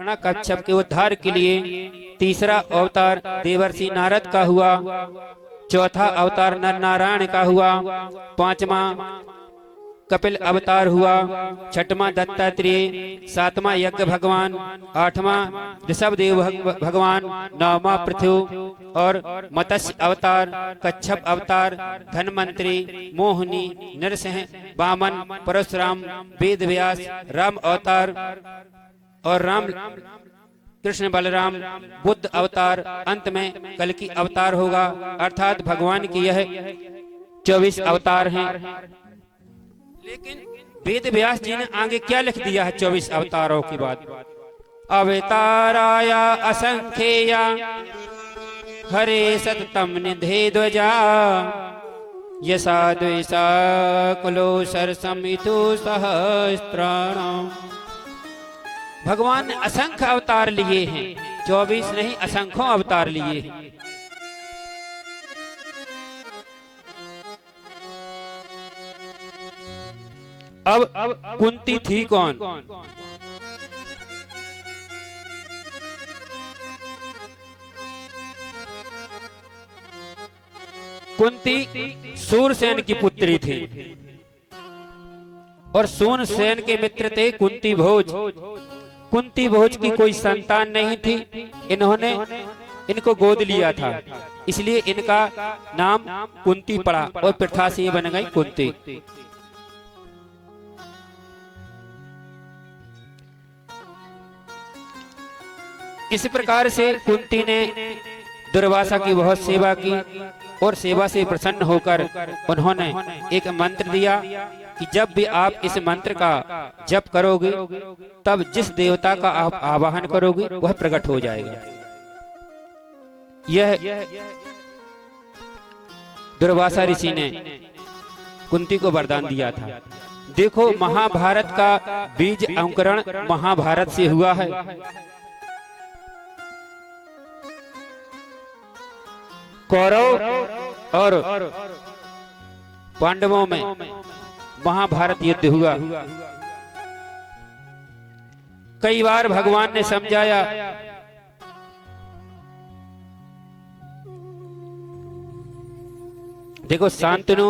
हिरण्यकश्यप के उद्धार के लिए। तीसरा अवतार देवर्षि नारद का हुआ। चौथा अवतार नर नारायण का हुआ। पांचवा कपिल अवतार हुआ। छठवां दत्तात्रेय। सातवां यज्ञ भगवान। आठवां ऋषभदेव भगवान। नौवां पृथ्वी और मत्स्य अवतार, कच्छप अवतार, धनवंतरी, मोहिनी, नरसिंह, वामन, परशुराम, वेद व्यास, राम अवतार और राम कृष्ण बलराम, बुद्ध अवतार, अंत में कल की अवतार होगा। अर्थात भगवान की यह 24 अवतार हैं। लेकिन वेद व्यास जी ने आगे क्या लिख दिया है 24 अवतारों के बाद? अवताराया असंख्येया हरे सततम निधे ध्वजा यसा द्वेषा कुलो सरसमितु सहस्त्राणाम। भगवान ने असंख्य अवतार लिए हैं, 24 नहीं असंख्यों अवतार लिए हैं। अब कुंती थी कौन? कुंती सूरसेन की पुत्री थी और सूरसेन के मित्र थे कुंती भोज। कुंती भोज की कोई संतान नहीं थी, इन्होंने इनको गोद लिया था, इसलिए इनका नाम कुंती पड़ा और प्रथा से बन गई कुंती। इस प्रकार से कुंती ने दुर्वासा की बहुत सेवा की और सेवा से प्रसन्न होकर उन्होंने एक मंत्र दिया कि जब भी आप इस मंत्र का जप करोगे तब जिस देवता का आप आवाहन करोगे वह प्रकट हो जाएगा। यह दुर्वासा ऋषि ने कुंती को वरदान दिया था। देखो, महाभारत का बीज अंकुरण महाभारत से हुआ है। कौरव और पांडवों में महाभारत युद्ध हुआ। कई बार भगवान ने समझाया, देखो शांतनु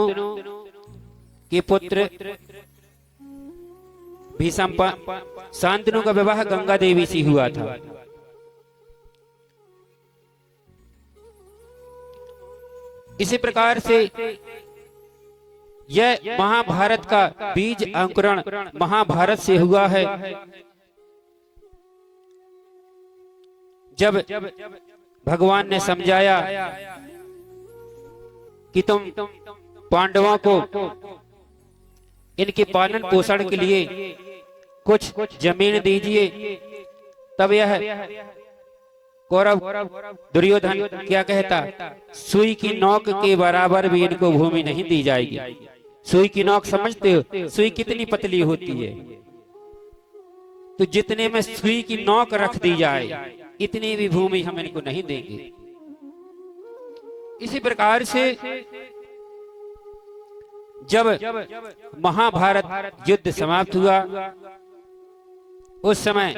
के पुत्र भीष्म, शांतनु का विवाह गंगा देवी से हुआ था। इसी प्रकार से यह महाभारत का बीज अंकुरण महाभारत से हुआ है। जब भगवान ने समझाया कि तुम पांडवों को इनके पालन पोषण के लिए कुछ जमीन दीजिए, तब यह कौरव दुर्योधन क्या कहता? सुई की नोक के बराबर भी इनको भूमि नहीं दी जाएगी। सुई की नोक समझते हो? सुई कितनी पतली होती है, तो जितने में सुई की नोक रख दी जाए इतनी भी भूमि हम इनको नहीं देंगे। इसी प्रकार से जब महाभारत युद्ध समाप्त हुआ उस समय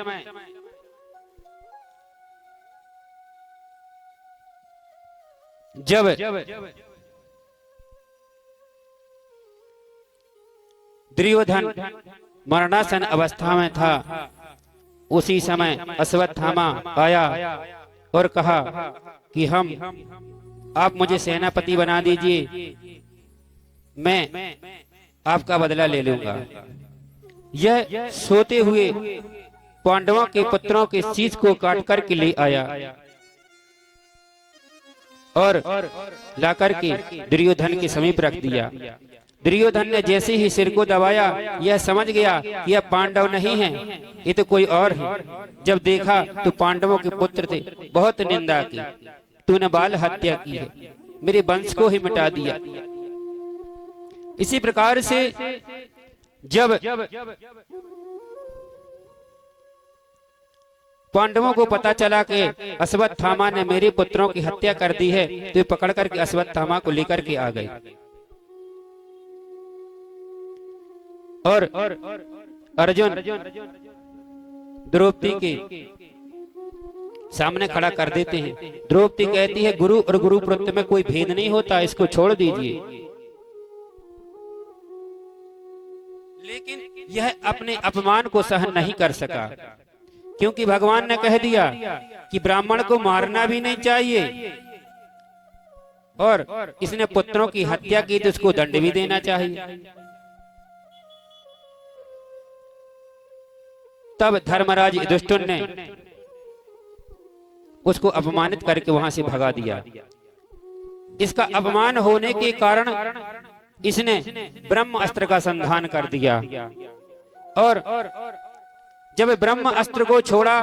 जब दुर्योधन मरणासन अवस्था में था, उसी समय अश्वत्थामा आया और कहा कि आप मुझे सेनापति बना दीजिए, मैं आपका बदला ले लूंगा। यह सोते हुए पांडवों के पुत्रों के शीश को काट कर के ले आया और लाकर के दुर्योधन के समीप रख दिया। दुर्योधन ने जैसे ही सिर को दबाया, यह समझ गया कि यह पांडव नहीं है, ये तो कोई और है। जब देखा तो पांडवों के पुत्र थे। बहुत निंदा की, तूने बाल हत्या की है, मेरे वंश को ही मिटा दिया। इसी प्रकार से जब पांडवों को पता चला कि अश्वत्थामा ने मेरे पुत्रों की हत्या कर दी है, तो पकड़ करके अश्वत्थामा को लेकर के आ गए और अर्जुन द्रौपदी के सामने खड़ा कर देते हैं। द्रौपदी कहती है गुरु और गुरु पुत्र में कोई भेद नहीं होता, इसको छोड़ दीजिए। लेकिन यह अपने अपमान को सहन नहीं कर सका, क्योंकि भगवान ने कह दिया कि ब्राह्मण को मारना भी नहीं चाहिए और इसने पुत्रों की हत्या की तो उसको दंड भी देना चाहिए। तब धर्मराज युधिष्ठिर ने उसको अपमानित करके वहां से भगा दिया। इसका अपमान होने के कारण इसने ब्रह्म अस्त्र का संधान कर दिया और जब ब्रह्म अस्त्र को छोड़ा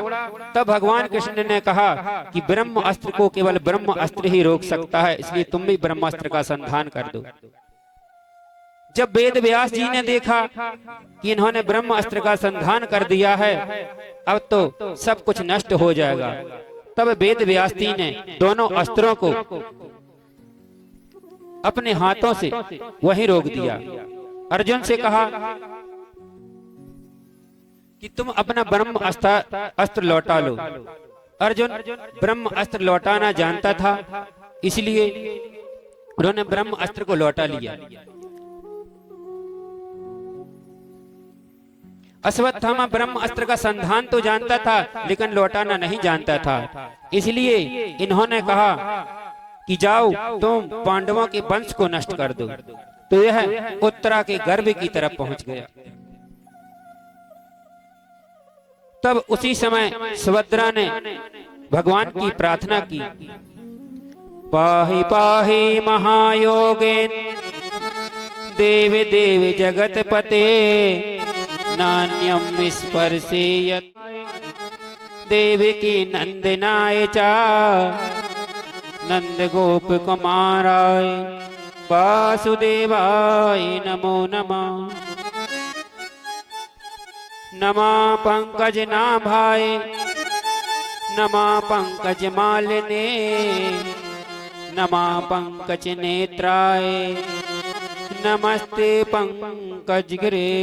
तब भगवान कृष्ण ने कहा कि ब्रह्म अस्त्र को केवल ब्रह्म अस्त्र ही रोक सकता है, इसलिए तुम भी ब्रह्म अस्त्र का संधान कर दो। जब वेद व्यास जी ने देखा कि इन्होंने ब्रह्म अस्त्र का संधान कर दिया है, अब तो सब कुछ नष्ट हो जाएगा, तब वेद व्यास जी ने दोनों अस्त्रों को अपने हाथों से वहीं रोक दिया। अर्जुन से कहा कि तुम अपना ब्रह्म अस्त्र लौटा लो। अर्जुन ब्रह्म अस्त्र लौटाना जानता था, इसलिए उन्होंने ब्रह्म अस्त्र को लौटा लिया। अश्वत्थामा ब्रह्म अस्त्र का संधान तो जानता था लेकिन लौटाना नहीं जानता था, इसलिए इन्होंने कहा कि जाओ तुम पांडवों के वंश को नष्ट कर दो। तो यह उत्तरा के गर्भ की तरफ पहुंच गया। तब उसी समय सुभद्रा ने भगवान की प्रार्थना की, पाहि पाहि महायोगेन देव देव जगतपते नान्यम स्पर्शेयत् देवकी नंदनाय च नंद गोप कुमाराय वासुदेवाय नमो नमः। नमा पंकज नाभाय नमा पंकज मालिने नमा पंकज नेत्राय नमस्ते पंकज गिरे।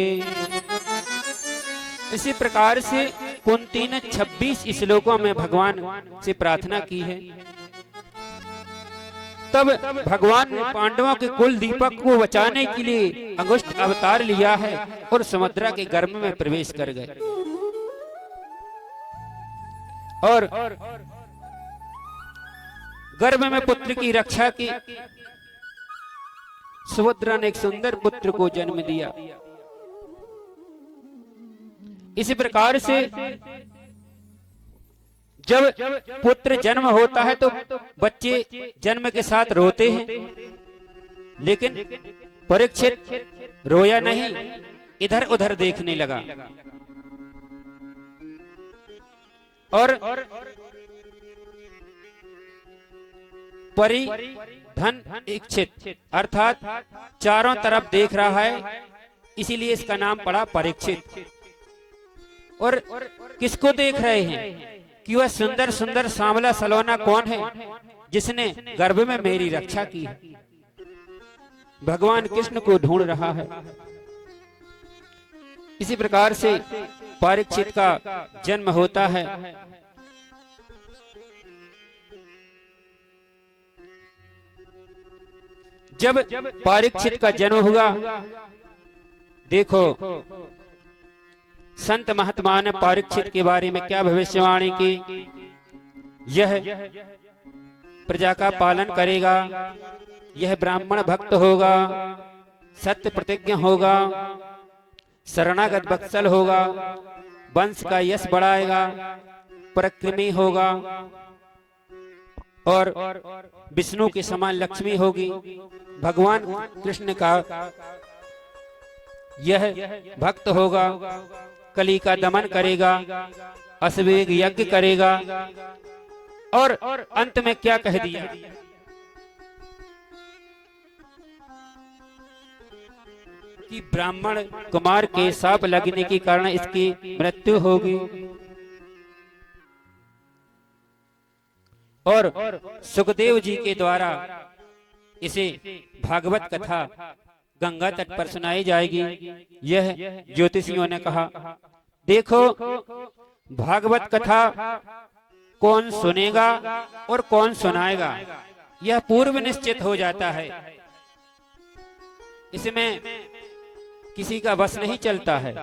इसी प्रकार से कुंती ने 26 श्लोकों में भगवान से प्रार्थना की है। तब भगवान ने पांडवों के कुल दीपक को बचाने के लिए अंगुष्ठ अवतार लिया है और सुभद्रा के गर्भ में प्रवेश कर गए और गर्भ में पुत्र की रक्षा की सुभद्रा ने एक सुंदर पुत्र को जन्म दिया। इसी प्रकार से जब पुत्र जन्म होता है तो बच्चे जन्म के साथ रोते हैं, लेकिन परीक्षित रोया नहीं, इधर उधर देखने लगा और परिधन इच्छित अर्थात चारों तरफ देख रहा है, इसीलिए इसका नाम पड़ा परीक्षित। और किसको देख रहे हैं कि वह सुंदर सुंदर सांवला सलोना कौन है जिसने गर्भ में मेरी रक्षा की है। भगवान कृष्ण को ढूंढ रहा है। इसी प्रकार से परीक्षित का जन्म होता है। जब परीक्षित का जन्म हुआ, देखो संत महात्मा ने परीक्षित के बारे में क्या भविष्यवाणी की, यह प्रजा का पालन करेगा, यह ब्राह्मण भक्त होगा, सत्य प्रतिज्ञ होगा, शरणागत वत्सल होगा, वंश का यश बढ़ाएगा, पराक्रमी होगा और विष्णु के समान लक्ष्मी होगी। भगवान कृष्ण का यह भक्त होगा, कली का दमन करेगा, अश्वमेध यज्ञ करेगा और अंत में क्या कह दिया कि ब्राह्मण कुमार के शाप लगने के कारण इसकी मृत्यु होगी। और सुखदेव जी के द्वारा इसे भागवत कथा गंगा तट पर सुनाई जाएगी। यह ज्योतिषियों ने कहा। देखो भागवत कथा कौन सुनेगा और कौन सुनाएगा, यह पूर्व निश्चित हो जाता है। इसमें किसी का बस नहीं चलता है।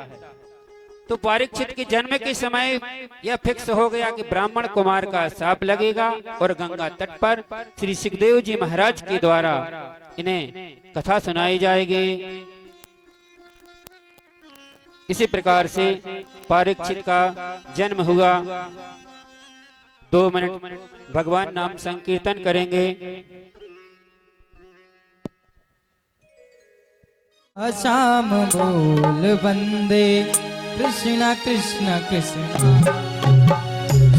तो परीक्षित के जन्म के समय यह फिक्स हो गया कि ब्राह्मण कुमार का शाप लगेगा और गंगा तट पर श्री सुखदेव जी महाराज के द्वारा इन्हें कथा सुनाई जाएगी। इसी प्रकार से परीक्षित का जन्म हुआ। 2 मिनट भगवान नाम संकीर्तन करेंगे। असाम बोल वंदे कृष्ण कृष्ण कृष्ण,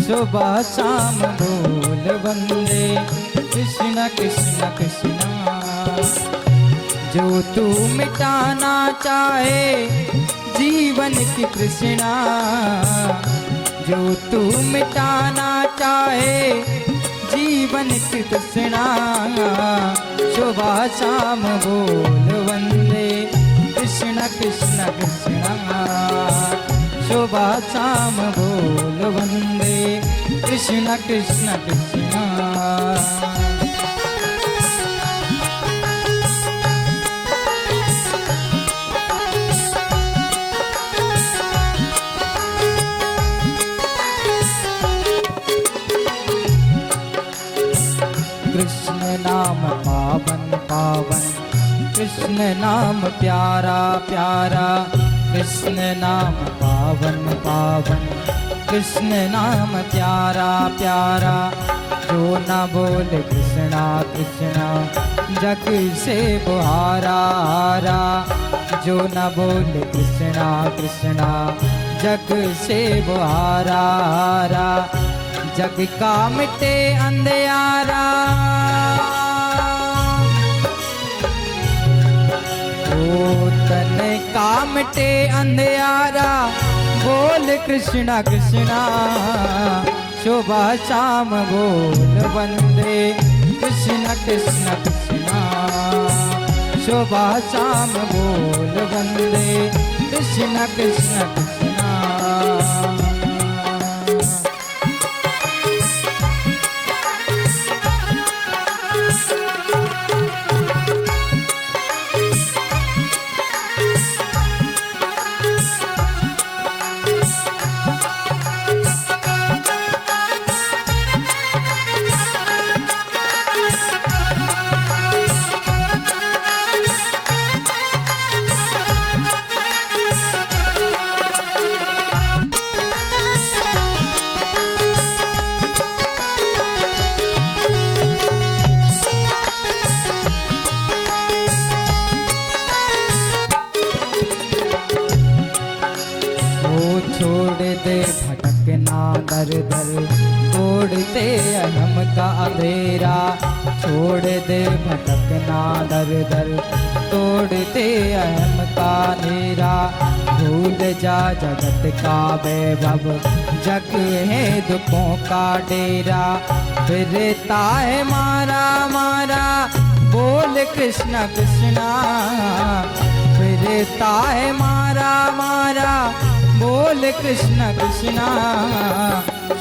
सुबह शाम बोल वंदे कृष्ण कृष्ण कृष्ण। जो तू मिटाना चाहे जीवन की तृष्णा, जो तू मिटाना चाहे जीवन की तृष्णा, सुबह शाम बोल वंदे कृष्ण कृष्ण कृष्ण। सुबह शाम बोल वंदे कृष्ण कृष्ण कृष्ण। कृष्ण नाम पावन पावन, कृष्ण नाम प्यारा प्यारा, कृष्ण नाम पावन पावन, कृष्ण नाम प्यारा प्यारा। जो न बोले कृष्णा कृष्णा, जग से वो हारा हारा। जो न बोले कृष्णा कृष्णा, जग से वो हारा हारा। जग का मिटे अंधियारा, ओ तन का मिटे अंधियारा, बोल कृष्णा कृष्णा। सुबह शाम बोल वंदे कृष्ण कृष्ण कृष्णा। सुबह शाम बोल वंदे कृष्ण कृष्ण कृष्णा। छोड़ दे भटकना दर दर, तोड़ दे अहम का अंधेरा। छोड़ दे भटकना दर दर, तोड़ दे अहम का अंधेरा। भूल जा जगत का वैभव, जग है दुखों का डेरा। फिरता है मारा मारा, बोल कृष्ण कृष्णा। फिरता है मारा मारा, बोल कृष्ण कृष्णा।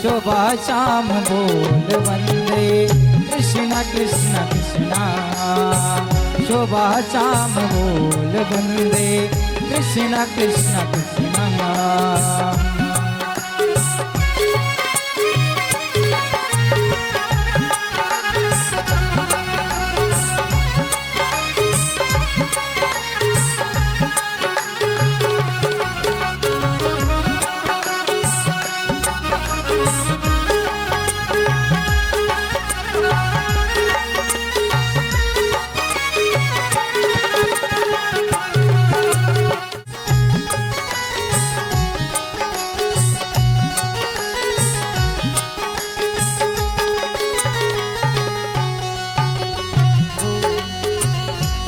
सुबह शाम बोल वंदे कृष्ण कृष्ण कृष्णा। सुबह शाम बोल वंदे कृष्ण कृष्ण कृष्णा।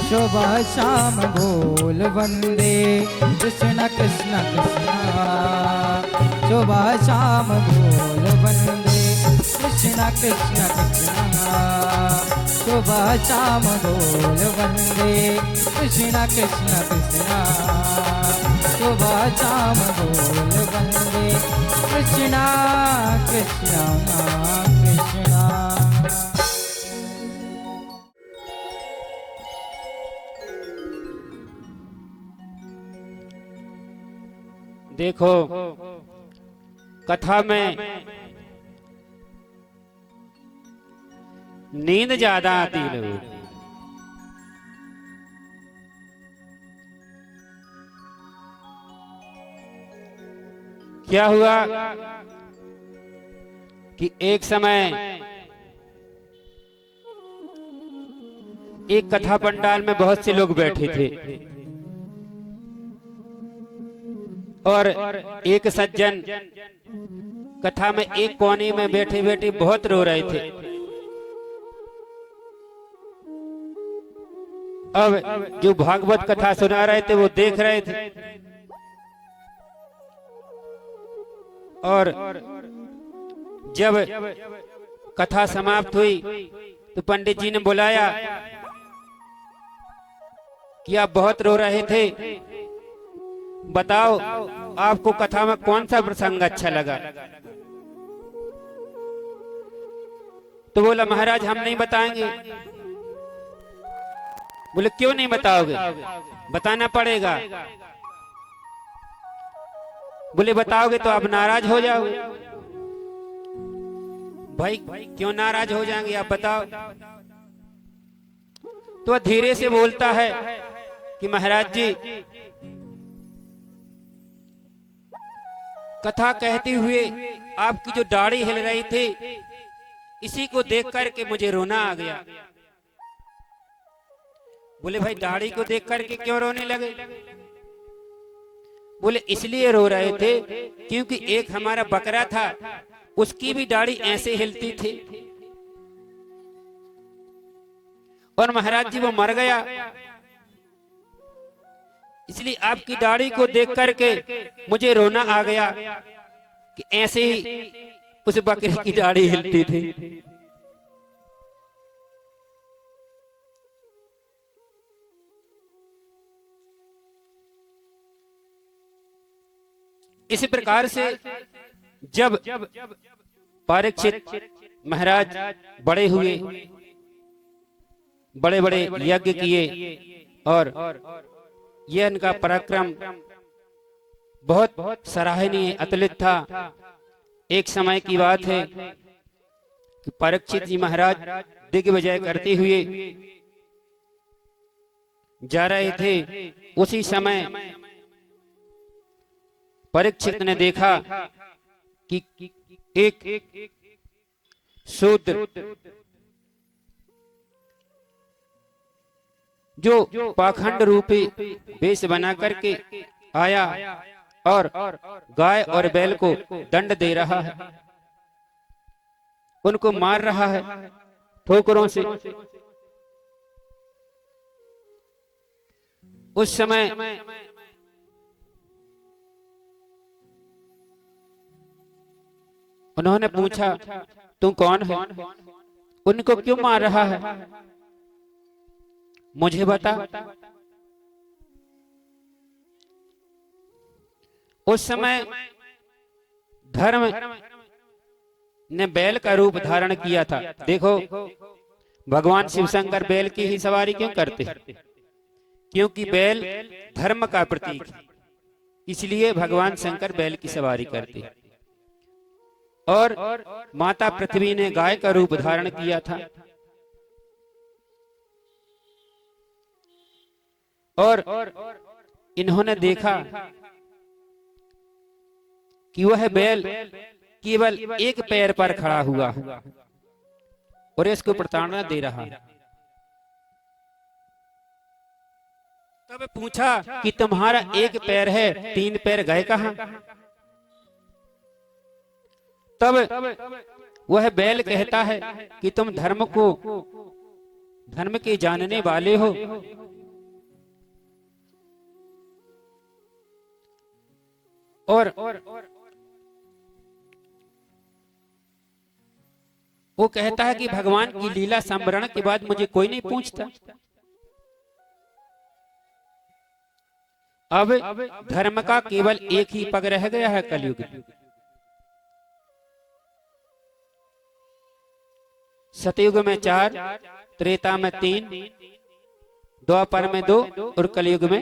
सुबह शाम बोल वंदे कृष्ण कृष्ण कृष्णा। सुबह शाम बोल वंदे कृष्ण कृष्ण कृष्णा। सुबह शाम बोल वंदे कृष्ण कृष्ण कृष्णा। सुबह शाम बोल वंदे कृष्णा कृष्णा कृष्णा। देखो कथा में नींद ज्यादा आती लोगों को। क्या हुआ कि एक समय एक कथा पंडाल में बहुत से लोग बैठे थे और एक सज्जन कथा में एक कोने में बैठे बैठे बहुत रो रहे थे। अब जो भागवत कथा सुना रहे थे वो देख रहे थे और जब कथा समाप्त हुई तो पंडित जी ने बुलाया कि आप बहुत रो रहे थे, बताओ आपको कथा में कौन सा प्रसंग अच्छा लगा। तो बोला महाराज हम नहीं बताएंगे। बोले क्यों नहीं बताओगे, बताना पड़ेगा। बोले बताओगे तो आप नाराज हो जाओगे। भाई क्यों नाराज हो जाएंगे, आप बताओ। तो धीरे से बोलता है कि महाराज जी कथा कहते हुए आपकी जो दाढ़ी हिल रही थी इसी को देख करके मुझे रोना आ गया। बोले भाई दाढ़ी को देख करके क्यों रोने लगे। बोले इसलिए रो रहे थे क्योंकि एक हमारा बकरा था उसकी भी दाढ़ी ऐसे हिलती थी और महाराज जी वो मर गया, इसलिए आपकी दाढ़ी को देख करके मुझे रोना आ गया कि ऐसे ही उस बकरे की दाढ़ी हिलती थी। इसी प्रकार से जब परीक्षित महाराज बड़े हुए, बड़े बड़े यज्ञ किए और यह इनका पराक्रम बहुत सराहनीय अतुलित था। एक समय की बात है कि परीक्षित जी महाराज दिग्विजय करते हुए जा रहे थे। उसी समय परीक्षित ने देखा कि एक शूद्र जो पाखंड रूपी वेश बना करके आया और गाय और बैल को दंड दे रहा है, उनको मार रहा है ठोकरों से। उस समय उन्होंने पूछा तू कौन है, उनको क्यों मार रहा है, मुझे बता। उस समय धर्म ने बैल का रूप धारण किया था। देखो भगवान शिव शंकर बैल की ही सवारी क्यों करते हैं, क्योंकि बैल धर्म का प्रतीक है, इसलिए भगवान शंकर बैल की सवारी करते हैं। और माता पृथ्वी ने गाय का रूप धारण किया था और इन्होंने देखा कि वह बैल केवल एक पैर पर खड़ा हुआ है और इसको प्रताड़ना दे रहा है। तब पूछा कि तुम्हारा एक पैर है, तीन पैर गए कहां। तब वह बैल कहता है कि तुम धर्म के जानने वाले हो, और वो कहता है कि भगवान की लीला संवरण के बाद मुझे कोई नहीं पूछता। अब धर्म का केवल एक ही पग रह गया है कलयुग में, सतयुग में 4, त्रेता में 3, द्वापर में 2 और कलयुग में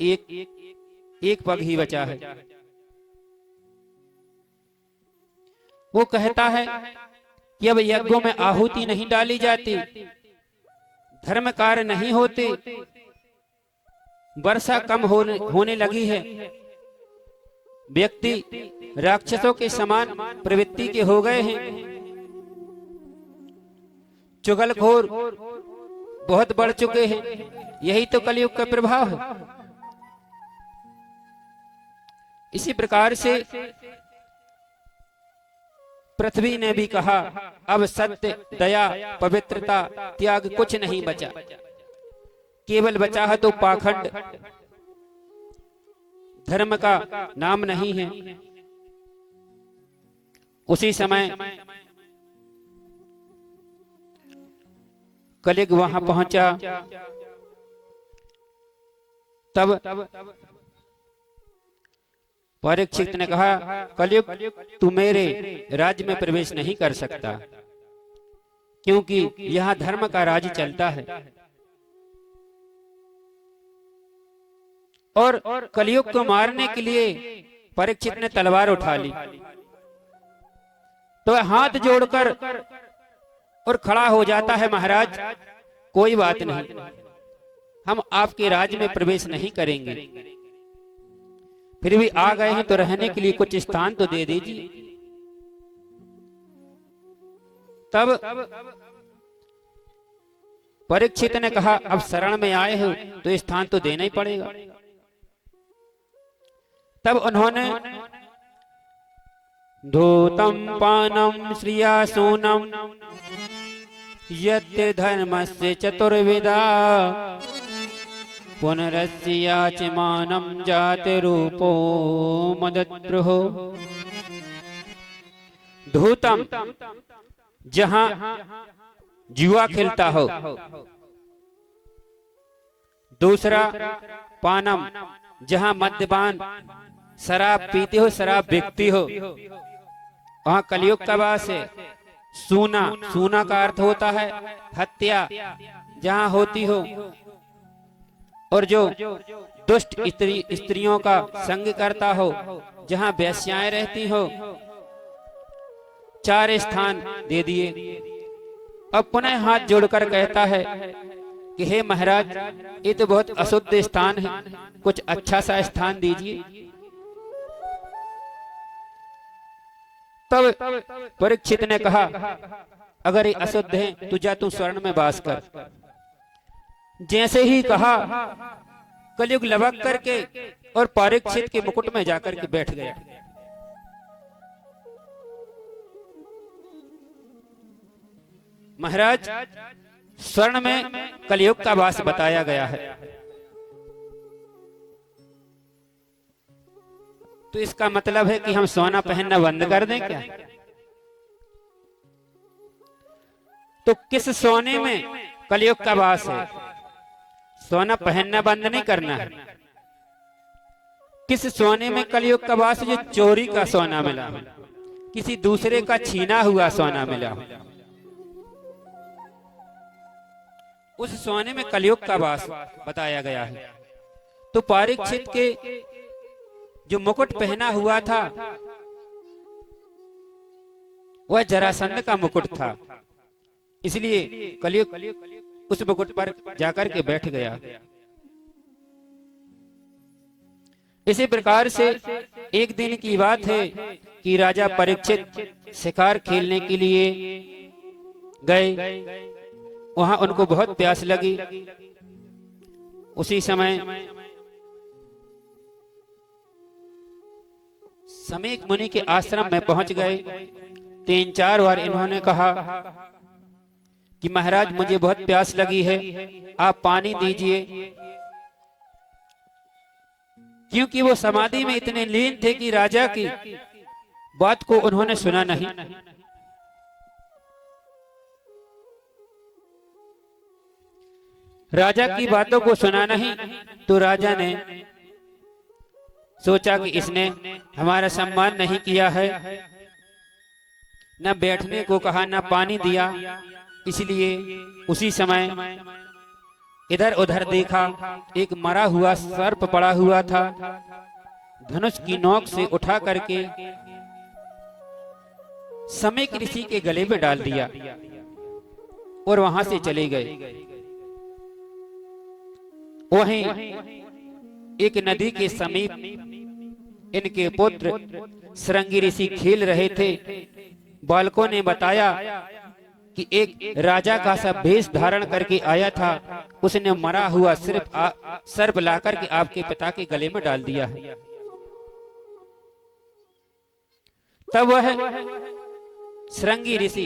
एक पग ही बचा है। वो कहता है कि अब यज्ञों में आहुति नहीं डाली जाती, धर्म कार्य नहीं होते, वर्षा कम होने लगी है, व्यक्ति राक्षसों के समान प्रवृत्ति के हो गए हैं, चुगलखोर बहुत बढ़ चुके हैं। यही तो कलयुग का प्रभाव है। इसी प्रकार से पृथ्वी ने भी कहा, अब सत्य, दया, पवित्रता, त्याग कुछ नहीं बचा, केवल बचा है तो पाखंड, धर्म का नाम नहीं है। उसी समय कलयुग वहां पहुंचा, तब परीक्षित ने कहा, कलयुग तू मेरे राज्य में प्रवेश नहीं कर सकता, क्योंकि यहाँ धर्म का राज चलता है। और कलयुग को मारने के लिए परीक्षित ने तलवार उठा ली, तो हाथ जोड़कर और खड़ा हो जाता है, महाराज कोई बात नहीं, हम आपके राज्य में प्रवेश नहीं करेंगे, फिर भी आ गए हैं तो रहने के लिए कुछ स्थान तो दे दीजिए। तब परीक्षित ने कहा, अब शरण में आए हो तो स्थान तो देना ही पड़ेगा। तब उन्होंने धूतम पानम श्रिया सोनम यत् धर्मस्य चतुर्विधा पुनरस्याचमानं जातिरूपो मदद्रुहो। धूतम जहां जुआ खेलता हो, दूसरा पानम जहां मद्यपान शराब पीते हो, शराब बिकती हो, वहां कलयुग का वास है। सूना, सूना का अर्थ होता है हत्या, जहां होती हो, और जो दुष्ट स्त्रियों का संग करता हो, जहां वेश्याएं रहती हो। 4 स्थान दे दिए। अब पुनः हाथ जोड़कर कहता है कि हे महाराज, ये तो बहुत अशुद्ध स्थान है, कुछ अच्छा सा स्थान दीजिए। तब परीक्षित ने कहा, अगर ये अशुद्ध है तो जा तू स्वर्ण में वास कर। जैसे ही कहा, कलयुग लबक करके और परीक्षित के मुकुट में जाकर के बैठ गया। महाराज, स्वर्ण में कलयुग का वास बताया गया है, तो इसका मतलब है कि हम सोना पहनना बंद कर दें क्या? तो किस सोने में कलयुग का वास है? सोना पहनना बंद नहीं करना है। किस सोने में कलयुग का वास? जो चोरी का सोना मिला, किसी दूसरे का छीना हुआ सोना मिला, उस सोने में कलयुग का वास बताया गया है। तो परीक्षित के जो मुकुट पहना हुआ था वह जरासंध का मुकुट था, इसलिए कलयुग उस मुकुट पर जाकर के बैठ गया। इसी प्रकार से एक दिन की बात है कि राजा परीक्षित शिकार खेलने के लिए गए। वहां उनको बहुत प्यास लगी। उसी समय समीक मुनि के आश्रम में पहुंच गए। 3-4 बार इन्होंने कहा कि महाराज, मुझे बहुत प्यास लगी है, आप पानी दीजिए। क्योंकि वो समाधि में इतने लीन थे कि राजा की बात को उन्होंने सुना नहीं। राजा की बातों को सुना नहीं, तो राजा ने सोचा कि इसने हमारा सम्मान नहीं किया है, न बैठने को कहा, न पानी दिया। इसलिए उसी समय इधर उधर देखा, एक मरा हुआ सर्प पड़ा हुआ था। धनुष की नोक से उठा करके समेक ऋषि के गले में डाल दिया और वहां से चले गए। वहीं एक नदी के समीप इनके पुत्र श्रृंगी ऋषि खेल रहे थे। बालकों ने बताया कि एक राजा का सा वेश धारण करके आया था, उसने मरा हुआ सर्प लाकर के आपके पिता के गले में डाल दिया है। तब वह श्रृंगी ऋषि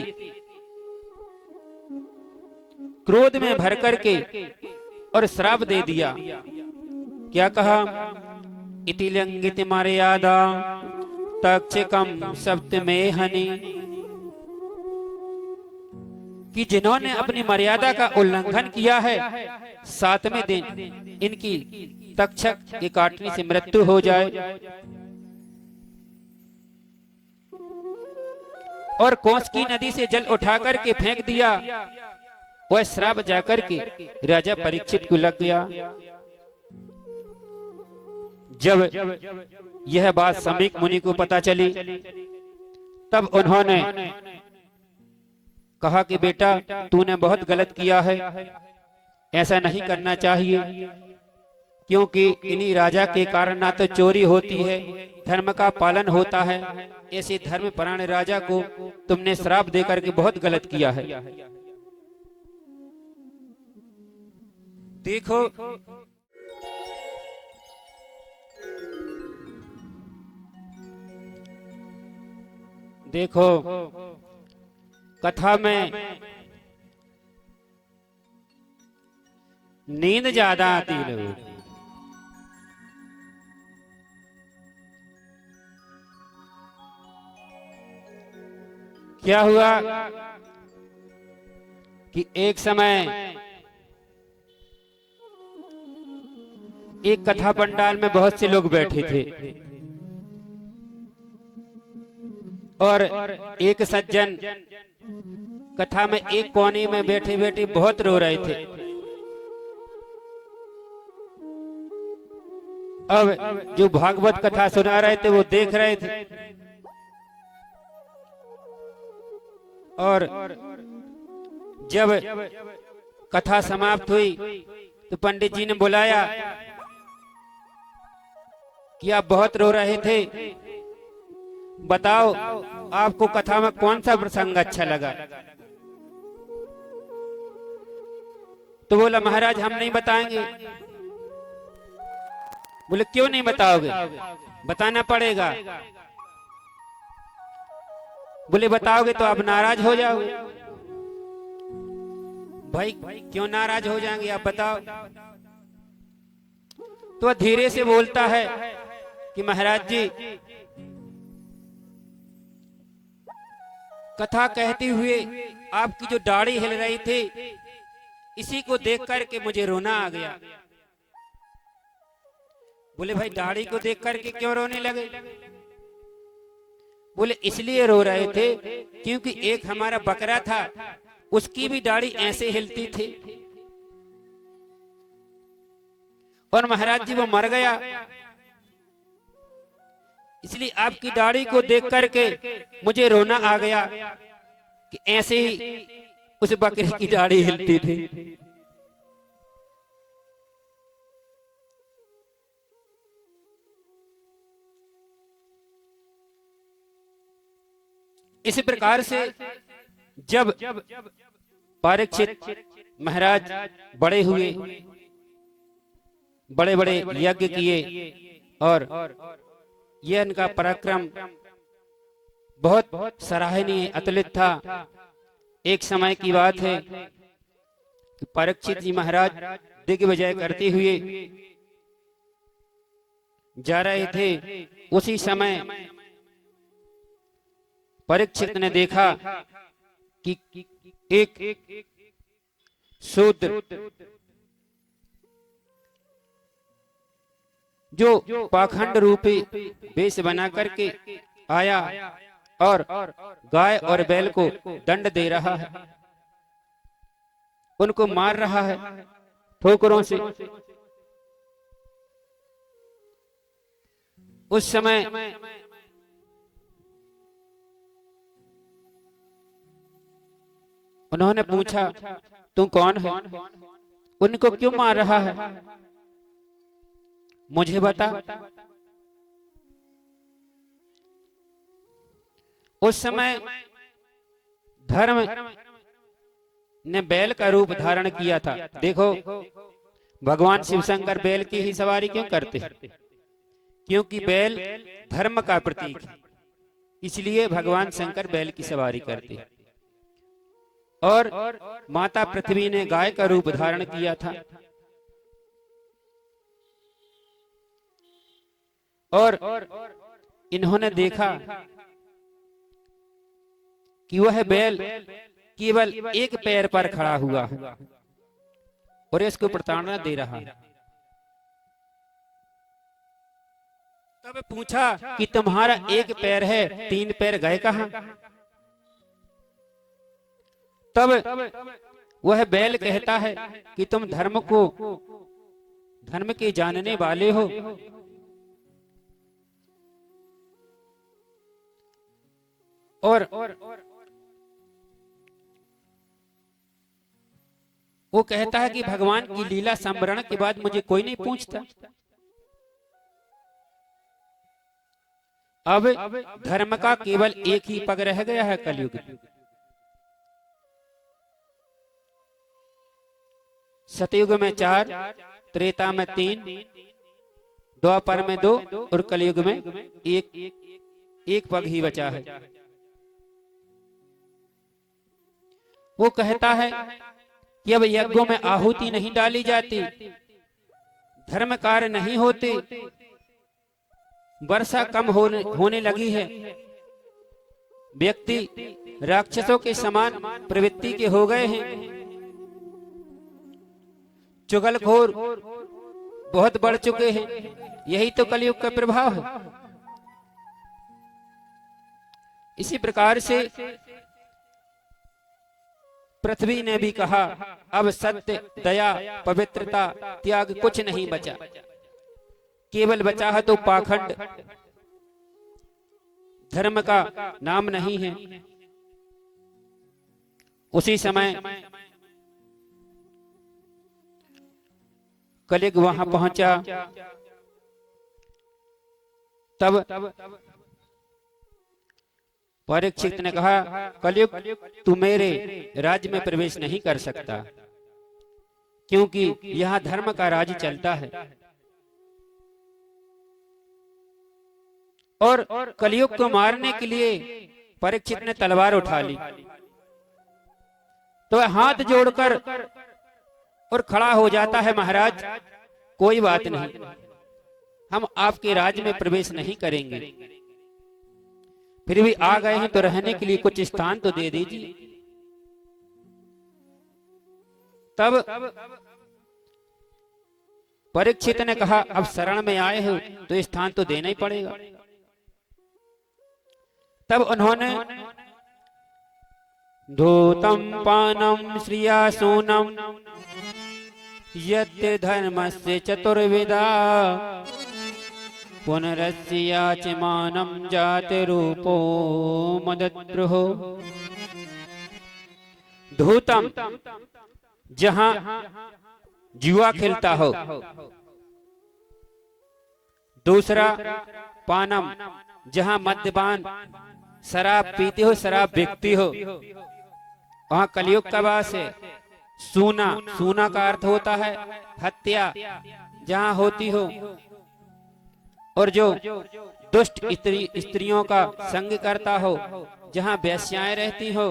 क्रोध में भर करके और श्राप दे दिया। क्या कहा? इति लंघित मर्यादा तक्षकम सप्त में हनि, कि जिन्होंने अपनी मर्यादा का उल्लंघन किया है, 7वें दिन इनकी तक्षक के काटने से मृत्यु हो जाए। और कोस की नदी से जल उठाकर के फेंक दिया। वह श्राप जाकर के राजा परीक्षित को लग गया। जब यह बात समीक मुनि को पता चली, तब उन्होंने कहा कि बेटा, तूने बहुत गलत किया है, ऐसा नहीं करना चाहिए, क्योंकि इन्हीं राजा के कारण ना तो चोरी होती है, धर्म का पालन होता है। ऐसे धर्मपरायण राजा को तुमने श्राप देकर के बहुत गलत किया है। देखो, देखो कथा में नींद ज्यादा आती लोगों को। क्या हुआ कि एक समय एक कथा पंडाल में बहुत से लोग बैठे थे और एक सज्जन कथा में एक कोने में बैठे बैठे बहुत रो रहे थे। अब जो भागवत कथा सुना रहे थे वो देख रहे थे, और जब कथा समाप्त हुई तो पंडित जी ने बुलाया कि आप बहुत रो रहे थे, बताओ आपको कथा में कौन सा प्रसंग अच्छा लगा। तो बोला, महाराज हम नहीं बताएंगे। बोले, क्यों नहीं बताओगे? बताना पड़ेगा। बोले, बताओगे तो आप नाराज हो जाओगे। भाई क्यों नाराज हो जाएंगे, आप बताओ। तो धीरे से बोलता है कि महाराज जी, कथा कहते हुए आपकी जो दाढ़ी हिल रही थी, इसी को देख करके मुझे रोना आ गया। बोले, भाई दाढ़ी को देख करके क्यों रोने लगे? बोले, इसलिए रो रहे थे क्योंकि एक हमारा बकरा था, उसकी भी दाढ़ी ऐसे हिलती थी, और महाराज जी वो मर गया, इसलिए आपकी दाढ़ी को देख करके मुझे रोना आ गया कि ऐसे ही उस बकरी की दाढ़ी हिलती थी। इसी प्रकार से जब परीक्षित महाराज बड़े हुए, बड़े बड़े यज्ञ किए, और यह इनका पराक्रम बहुत सराहनीय अतुलित था। एक समय की बात है कि परीक्षित जी महाराज दिग्विजय करते हुए जा रहे थे। उसी समय परीक्षित ने देखा कि एक शूद्र जो पाखंड रूपी वेश बना करके आया और गाय और बैल को दंड दे रहा है, उनको मार रहा है ठोकरों से। उस समय उन्होंने पूछा, तू कौन है, उनको क्यों मार रहा है, मुझे बता। उस समय धर्म ने बैल का रूप धारण किया था। देखो, भगवान शिव शंकर बैल की ही सवारी क्यों करते हैं? क्योंकि बैल धर्म का प्रतीक है, इसलिए भगवान शंकर बैल की सवारी करते हैं। और माता पृथ्वी ने गाय का रूप धारण किया था, और इन्होंने देखा कि वह बैल केवल एक पैर पर खड़ा हुआ है और इसको प्रताड़ना दे रहा है। तब पूछा कि तुम्हारा एक पैर है, तीन पैर गए कहां? तब वह बैल कहता है कि तुम धर्म के जानने वाले हो, और वो कहता है कि भगवान की लीला संवरण के बाद मुझे कोई नहीं पूछता। अब धर्म का केवल एक ही पग रह गया है कलयुग में। सतयुग में 4, त्रेता में 3, द्वापर में 2 और कलयुग में एक पग ही बचा है। वो कहता है कि अब यज्ञों में आहुति नहीं डाली जाती, धर्म कार्य नहीं होते, वर्षा कम होने लगी है, व्यक्ति राक्षसों के समान प्रवृत्ति के हो गए हैं, चुगलखोर बहुत बढ़ चुके हैं। यही तो कलयुग का प्रभाव है। इसी प्रकार से पृथ्वी ने भी कहा, अब सत्य, दया, पवित्रता, त्याग कुछ नहीं बचा, केवल बचा है तो पाखंड, धर्म का नाम नहीं है। उसी समय कलयुग वहां पहुंचा। तब परीक्षित ने कहा, कलयुग तू मेरे राज्य में प्रवेश नहीं कर सकता, क्योंकि यहाँ धर्म का राज चलता है। और कलयुग को मारने के लिए परीक्षित ने तलवार उठा ली, तो वह हाथ जोड़कर और खड़ा हो जाता है, महाराज कोई बात नहीं, हम आपके राज्य में प्रवेश नहीं करेंगे, फिर भी आ गए हैं तो रहने के लिए कुछ स्थान तो दे दीजिए। तब परीक्षित ने कहा, अब शरण में आए हो तो स्थान तो देना ही पड़ेगा। तब उन्होंने धूतम पानम श्रिया सूनम यत् धर्मस्य चतुर्विधा पुनरस्याचमानं जातिरूपो मदद्रुहो। धूतम जहां जुआ खेलता हो, दूसरा पानम जहां मद्यपान शराब पीते हो, शराब बिकती हो, वहां कलयुग का वास है। सूना, सूना का अर्थ होता है हत्या, जहां होती हो, और जो दुष्ट स्त्रियों का संग करता हो, जहां वेश्याएं रहती हो,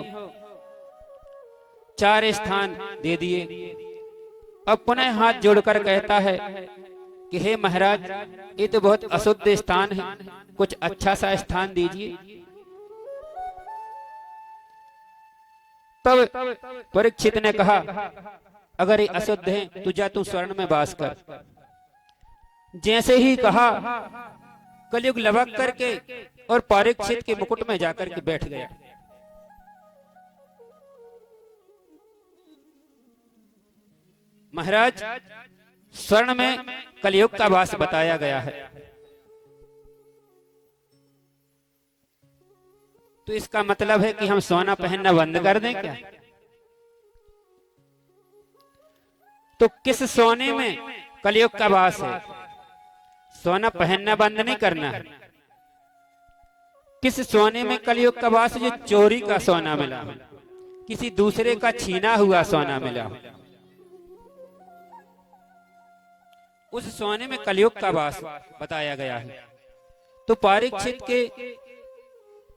4 स्थान दे दिए। अब पुनः हाथ जोड़कर कहता है कि हे महाराज, ये तो बहुत अशुद्ध स्थान है, कुछ अच्छा सा स्थान दीजिए। तब परीक्षित ने कहा, अगर ये अशुद्ध है तो जा तू स्वर्ण में वास कर। जैसे ही कहा, कलयुग लबक करके और परीक्षित के मुकुट में जाकर के बैठ गया। महाराज, स्वर्ण में कलयुग का वास बताया गया है, तो इसका मतलब है कि हम सोना पहनना बंद कर दें क्या? तो किस सोने में कलयुग का वास है? सोना पहनना बंद नहीं करना है। किस सोने में कलयुग का वास? जो चोरी का सोना मिला हो, किसी दूसरे का छीना हुआ सोना मिला हो, उस सोने में कलयुग का वास बताया गया है। तो परीक्षित के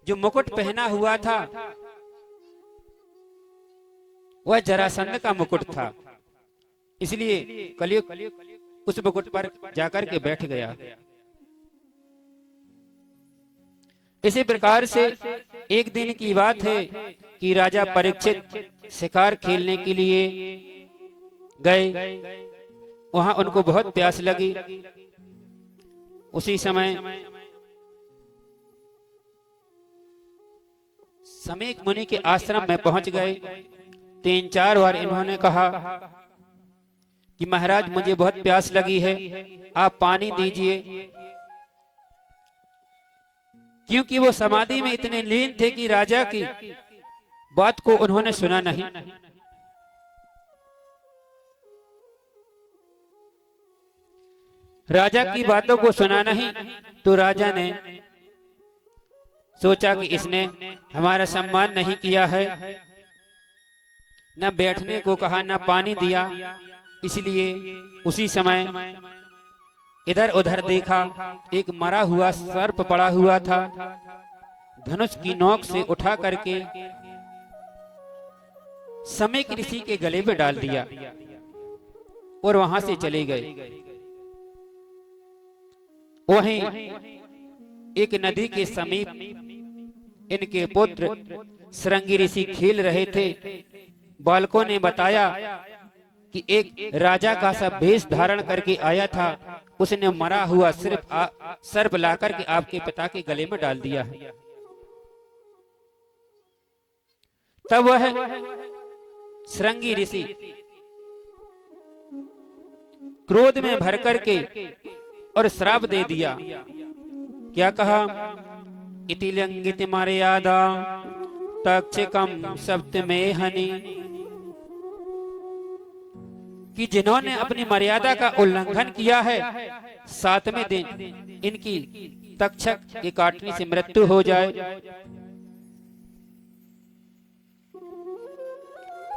जो मुकुट पहना हुआ था वह जरासंध का मुकुट था, इसलिए कलयुग उस मुकुट पर जाकर के बैठ गया। इसी प्रकार से एक दिन की बात है कि राजा परीक्षित शिकार खेलने के लिए गए। वहां उनको बहुत प्यास लगी। उसी समय समीक मुनि के आश्रम में पहुंच गए। 3-4 बार इन्होंने कहा कि महाराज मुझे बहुत प्यास लगी है, आप पानी दीजिए, क्योंकि वो समाधि में इतने लीन थे कि राजा की बात को उन्होंने सुना नहीं। राजा की बातों को सुना नहीं, तो राजा ने सोचा कि इसने हमारा सम्मान नहीं किया है, न बैठने को कहा, न पानी दिया। इसलिए उसी समय इधर उधर देखा, एक मरा हुआ सर्प पड़ा हुआ था। धनुष की नोक से उठा करके समीक ऋषि के गले में डाल दिया और वहां से चले गए। वहीं एक नदी के समीप इनके पुत्र श्रृंगी ऋषि खेल रहे थे। बालकों ने बताया कि एक राजा का सा वेश धारण करके आया था, उसने मरा हुआ सर्प लाकर के आपके पिता के गले में डाल दिया है। तब वह श्रृंगी ऋषि क्रोध में भर करके और श्राप दे दिया। क्या कहा? इति लंघित मर्यादा तक्षकम सप्त में हनि, कि जिन्होंने अपनी मर्यादा का उल्लंघन किया है, 7वें दिन इनकी तक्षक के काटने से मृत्यु हो जाए।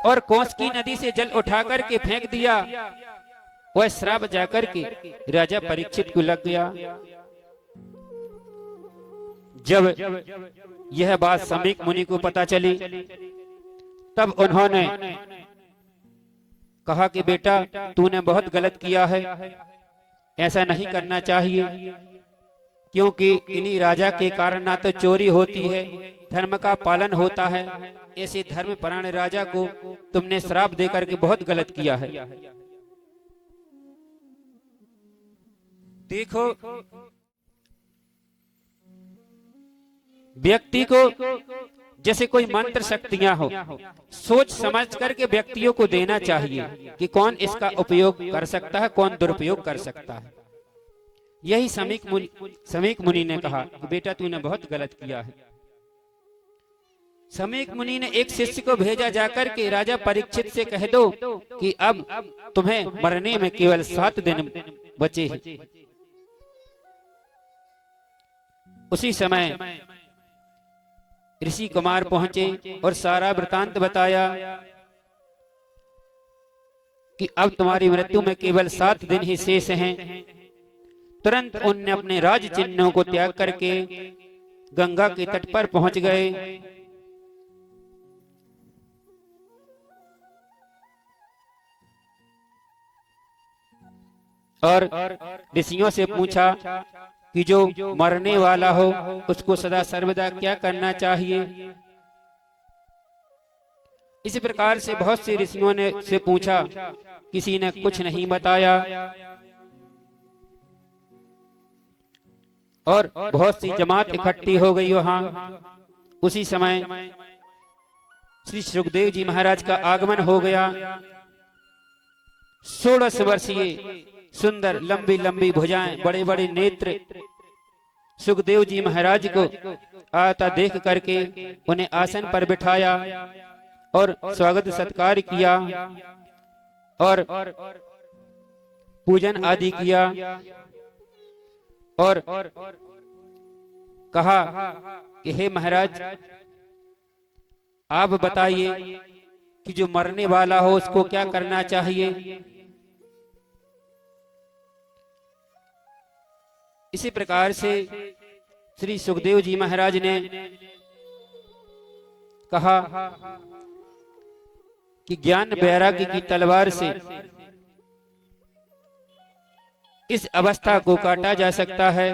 और कोस की नदी से जल उठाकर के फेंक दिया। वह श्राप जाकर के राजा परीक्षित को लग गया। जब यह बात समीक मुनि को पता चली, तब उन्होंने कहा कि बेटा तूने बहुत गलत किया है, ऐसा नहीं करना चाहिए, क्योंकि इन्हीं राजा के कारण ना तो चोरी होती है, धर्म का पालन होता है। ऐसे धर्मपरायण राजा को तुमने श्राप देकर के बहुत गलत किया है। देखो, व्यक्ति को जैसे कोई मंत्र शक्तियां हो, सोच समझ करके व्यक्तियों को देना चाहिए कि कौन इसका उपयोग कर सकता है, कौन दुरुपयोग कर सकता है। यही समीक मुनि ने कहा कि बेटा तूने बहुत गलत किया है। समीक मुनि ने एक शिष्य को भेजा, जाकर के राजा परीक्षित से कह दो कि अब तुम्हें मरने में केवल 7 दिन बचे हैं। उसी समय ऋषि कुमार पहुंचे और सारा वृतांत बताया कि अब तुम्हारी मृत्यु में केवल 7 दिन ही शेष हैं। तुरंत उनने अपने राज चिन्हों को त्याग करके गंगा के तट पर पहुंच गए। और ऋषियों से पूछा कि जो मरने वाला हो उसको सदा सर्वदा क्या करना चाहिए। इसी प्रकार से बहुत से ऋषियों ने से पूछा, किसी ने कुछ नहीं बताया। और बहुत सी जमात इकट्ठी हो गई वहां। उसी समय श्री सुखदेव जी महाराज का आगमन हो गया। 16 वर्षीय सुंदर लंबी लंबी भुजाएं, बड़े बड़े नेत्र सुखदेव जी महाराज को आता देख करके उन्हें आसन पर बिठाया और स्वागत सत्कार किया और पूजन आदि किया और कहा कि हे महाराज, आप बताइए कि जो मरने वाला हो उसको क्या करना चाहिए। इसी प्रकार से श्री सुखदेव जी महाराज ने कहा कि ज्ञान वैराग्य की तलवार से इस अवस्था को काटा जा सकता है।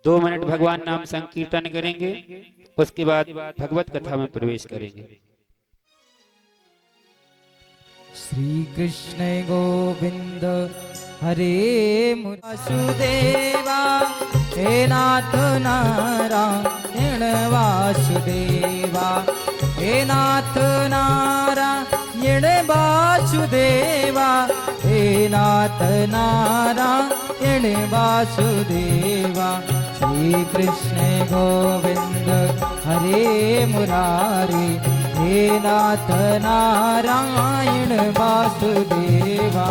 दो मिनट भगवान नाम संकीर्तन करेंगे, उसके बाद भगवत कथा में प्रवेश करेंगे। श्री कृष्ण गोविंद हरे वासुदेवा, हे नाथ नारायण वासुदेवा, हे नाथ नारायण वासुदेवा, हे नाथ नारायण वासुदेवा। श्री कृष्ण गोविंद हरे मुरारी, हे नाथ नारायण वासुदेवा।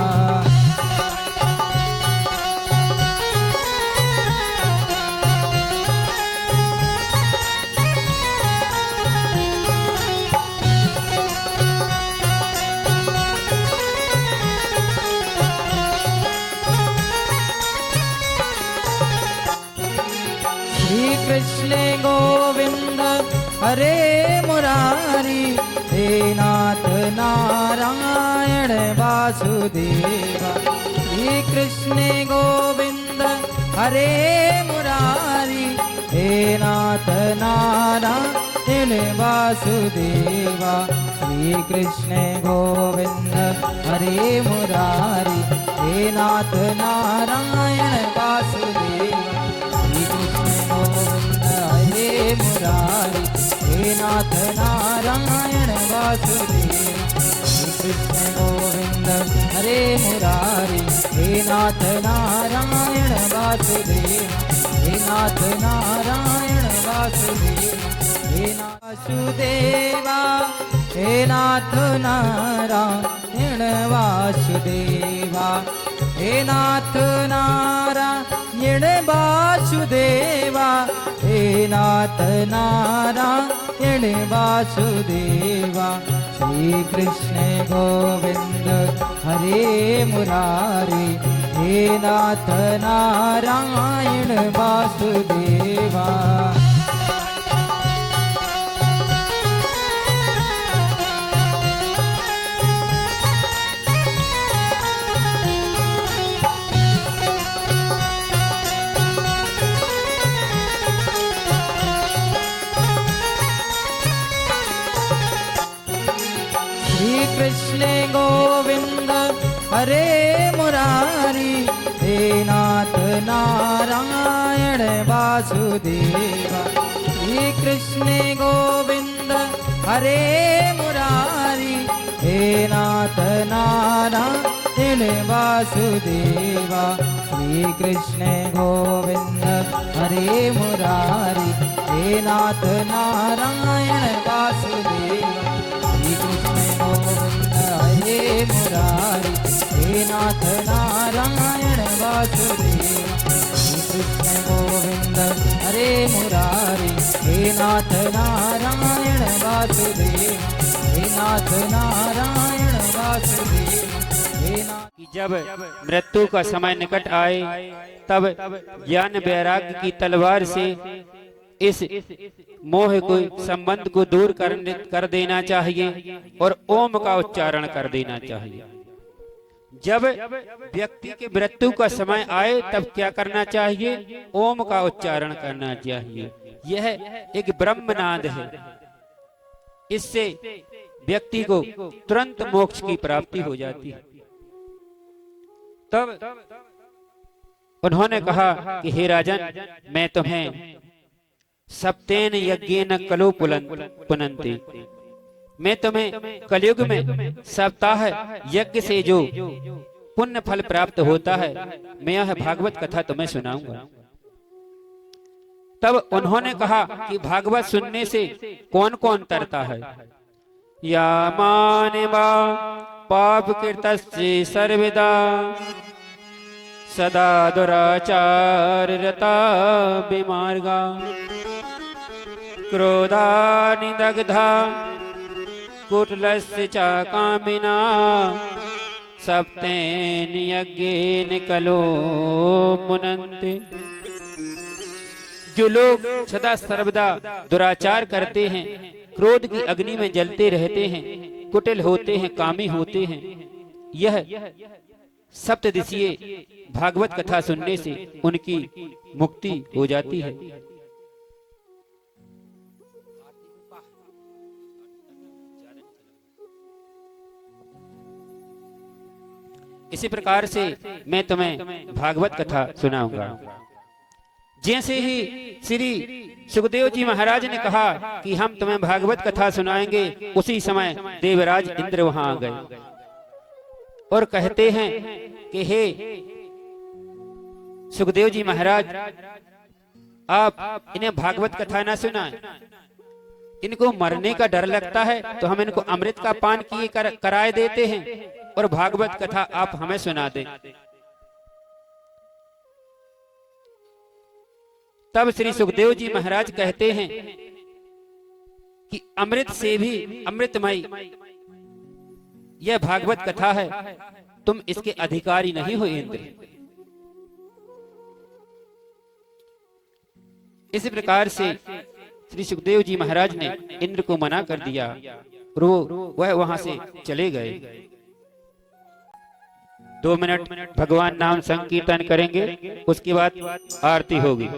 श्री कृष्ण गोविंद हरे मुरारी, हे नाथ नारायण वासुदेवा। श्री कृष्ण गोविंद हरे मुरारी, हे नाथ नारायण वासुदेवा। श्री कृष्ण गोविंद हरे मुरारी, हे नाथ नारायण वासुदेवा। श्री कृष्ण गोविंद हरे मुरारी, हे नाथ नारायण वासुदेवा। श्री कृष्ण गोविंद हरे मुरारी, हे नाथ नारायण वासुदेवा। हे नाथ नारायण वासुदेवा, हे वासुदेवा, हे नाथ नारायण वासुदेवा। हे नाथ नारायण वासुदेवा, हे नाथ नारायण वासुदेवा। श्री कृष्ण गोविंद हरे मुरारी, हे नाथ नारायण वासुदेवा। श्री कृष्ण गोविंद हरे मुरारी, हे नाथ नारायण वासुदेवा। श्री कृष्ण गोविंद हरे मुरारी, हे नाथ नारायण वासुदेवा। श्री कृष्ण गोविंद हरे मुरारी, हे नाथ नारायण वासुदेवा। श्री कृष्ण गोविंद हरे मुरारी, हे नाथ नारायण वासुदेवा। श्री कृष्ण गोविंद हरे मुरारी, हे नाथ नारायण वासुदेवा। हे नाथ नारायण वासुदेवा, हे नाथ। जब मृत्यु का समय निकट आए तब ज्ञान वैराग्य की तलवार से इस मोह को संबंध को दूर कर देना चाहिए और ओम का उच्चारण कर देना चाहिए। जब व्यक्ति के मृत्यु का समय आए तब क्या करना चाहिए? ओम का उच्चारण करना चाहिए। यह एक ब्रह्मनाद है। इससे व्यक्ति को तुरंत मोक्ष की प्राप्ति हो जाती है। तब उन्होंने कहा कि हे राजन, मैं तुम्हें सप्तेन यज्ञेन कलो पुनन्ति, मैं तुम्हें कलयुग में सप्ताह यज्ञ से जो पुण्य फल प्राप्त होता है, मैं यह भागवत कथा तुम्हें सुनाऊंगा। तब उन्होंने कहा कि भागवत सुनने से कौन कौन तरता है। या मानिवा पाप कृतस्य सर्वदा सदा दुराचार रता विमार्गा क्रोधानिदग्धा कुटिलस्य च कामिना सप्तेन यज्ञेन कलो मुनन्ति। जो लोग सदा सर्वदा दुराचार करते हैं, क्रोध की अग्नि में जलते रहते हैं, कुटिल होते हैं, कामी होते हैं, यह सप्तदिशीय भागवत कथा सुनने से उनकी मुक्ति हो जाती है। इसी प्रकार से मैं तुम्हें भागवत कथा सुनाऊंगा। जैसे ही श्री सुखदेव जी महाराज ने कहा कि हम तुम्हें भागवत कथा सुनाएंगे, उसी समय देवराज इंद्र वहां आ गए और कहते हैं कि हे सुखदेव जी महाराज, आप इन्हें भागवत कथा ना सुनाएं, इनको मरने का डर लगता है तो हम इनको अमृत का पान किए कराए देते हैं और भागवत कथा आप हमें सुना दें। तब श्री सुखदेव जी महाराज कहते हैं कि अमृत से भी अमृतमय यह भागवत कथा है, तुम इसके अधिकारी नहीं हो इंद्र। इसी प्रकार से श्री सुखदेव जी महाराज ने इंद्र को मना कर दिया और वह वहां से चले गए। 2 मिनट भगवान नाम संकीर्तन करेंगे, उसके बाद आरती होगी।